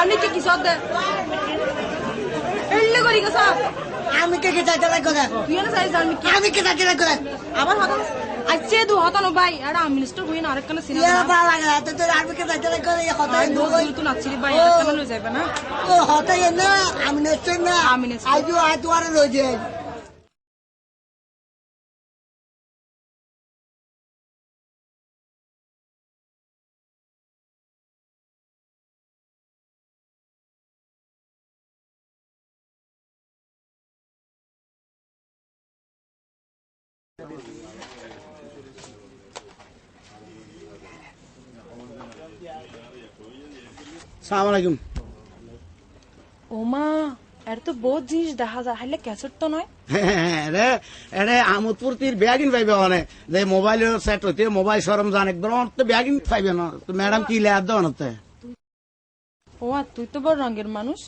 জানি কি কিসব দে এল্লে করি গেছ আমি কে যাইতে লাগো না তুই না সাই জানি কি আমি কে যাইতে লাগো না আবার হতাম আচ্ছা দু হতানো ভাই এটা মিনিস্টার হই না আরেকখানে সিনেমা ইয়া ভালো লাগে না তো আমি কে যাইতে লাগো না এই কথা তুই নাচছিলি ভাই আরেকখানে লই যাবে না তো হতাই না আমি নেছন না আমি নেছন। আইজো আই দুয়ারে লই যাই সালাম আলাইকুম। ওমা এর তো বহুত জিনিস দেখা যায় হাইলে ক্যাসেট তো নয় এরে আমোদপুর ব্যাগিন পাইবে অনে যে মোবাইল সেট হইতে মোবাইল সরঞ্জাম একদম তো ব্যাগিন পাইবে না তো ম্যাডাম কি লেয়ার দাও নতে ও আর তুই তো বড় রঙের মানুষ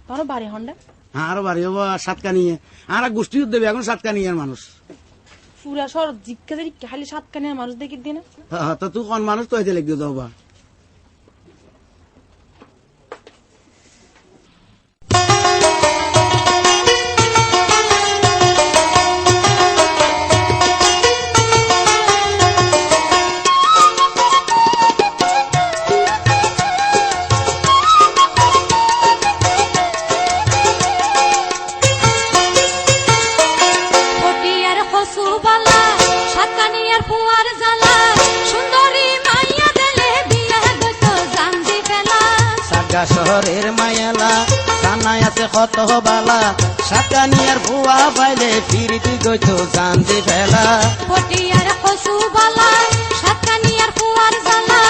তোর বাড়ি হন্ডা আরো বাড়ি হবো সাতকা নিয়ে আর গোষ্ঠী দেবে এখন সাতকা নিয়ে মানুষ পুরা সর জিজ্ঞা যদি খালি সাত কানে মানুষ দেখি দিনে তো তুই কোন মানুষ তো হইতে লিখতে দাও বা শহরের মায়ালা জানাই আছে কত বালা সাকানিয়ার ভুয়া পাইলে ফিরিতি গইতো জানতে ফেলা পটিয়ার কসু বালা সাতকানিয়ার ফুয়ার জালা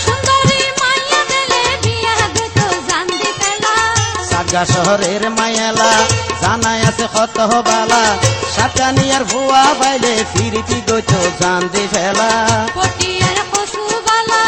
সুন্দরী মাইয়া দেলে বিয়া গতো জানতে পেলা সাগা শহরের মায়ালা জানাই আছে কত বালা সাকানিয়ার ভুয়া পাইলে ফিরিতি গইতো জানতে ফেলা পটিয়ার কসু বালা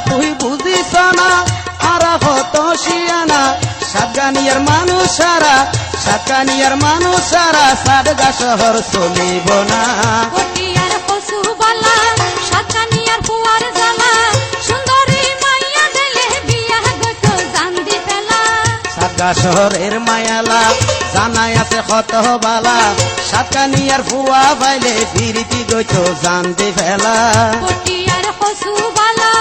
তুই বুঝিস না আর হত শিয়ানা সাতগানিয়ার মানুষ সারা সাতগানিয়ার মানুষ সারা সাতগা শহর চলিব না পটিয়ার কসু বালা সাতকানিয়ার ফুয়ার জালা সুন্দরী মাইয়া দেলে বিয়া গতো জানতে পেলা সাতগা শহরের মায়ালা জানাই আছে কত বালা সাতগানিয়ার ভুয়া পাইলে ফিরিতি গইতো জানতে ফেলা পটিয়ার কসু বালা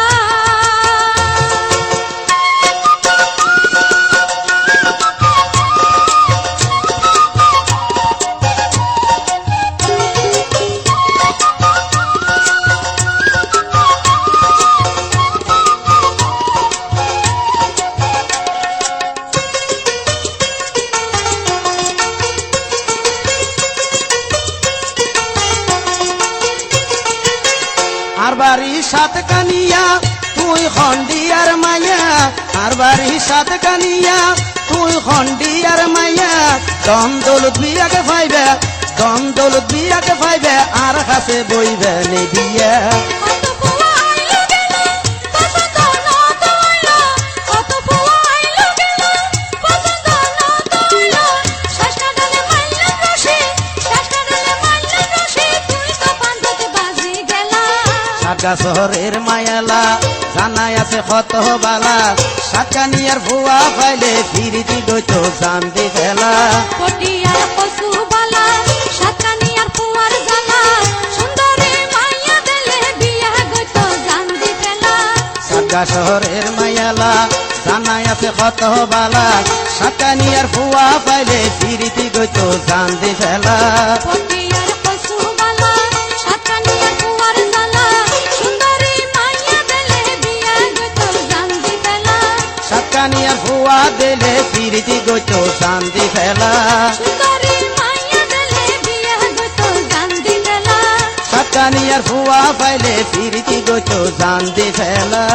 আর বাড়ি সাত কানিয়া তুই খন্ডিয়ার মাইয়া আর বাড়ি সাত কানিয়া তুই খন্ডিয়ার মাইয়া দন্দলত বিয়াকে পাইবে দন্দলত বিয়াকে পাইবে আর কাছে বইবে নিদিয়া সাতগা শহরের মায়ালা জানাই আছে কত বালা সাতকানিয়ার ভুয়া পাইলে ফিরিতি গইতো জানতে ফেলা পটিয়ার কসু বালা সাতকানিয়ার ফুয়ার জালা সুন্দরী মাইয়া দেলে বিয়া গতো জানতে পেলা সাতগা শহরের মায়ালা জানাই আছে কত বালা সাতকানিয়ার ভুয়া পাইলে ফিরিতি গইতো জানতে ফেলা পটিয়ার কসু বালা সাতকানিয়ার ফুয়ার জালা সুন্দরী মাইয়া দেলে বিয়া গতো কানিয়ার ফুয়া দিলে ফিরিতি গইতো শান্তি ফেলা সুন্দরী মাইয়া দিলে বিয়া হইতো জান্দি ফেলা সাত কানিয়ার ফুয়া পাইলে ফিরিতি গইতো শান্তি ফেলা